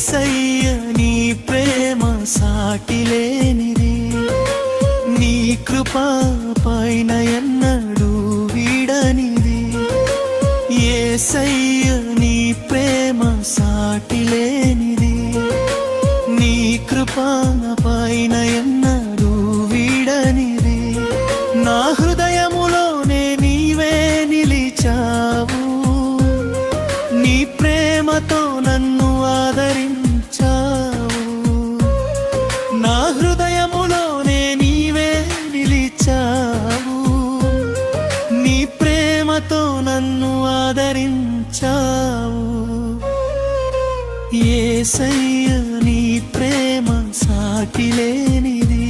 యేసయ్య నీ ప్రేమ సాటిలేనిది, నీ కృప పైన ఎన్నడూ వీడనిది. యేసయ్య నీ ప్రేమ సాటిలేనిది, నీ కృప పైన ఎన్నడూ వీడనిది. నా హృదయములోనే నీవే నిలిచావు, నీ ప్రేమతో నన్ను ఆదరించావు. నా హృదయములోనే నీవే నిలిచావు, నీ ప్రేమతో నన్ను ఆదరించావు. యేసయ్య నీ ప్రేమ సాటిలేనిది.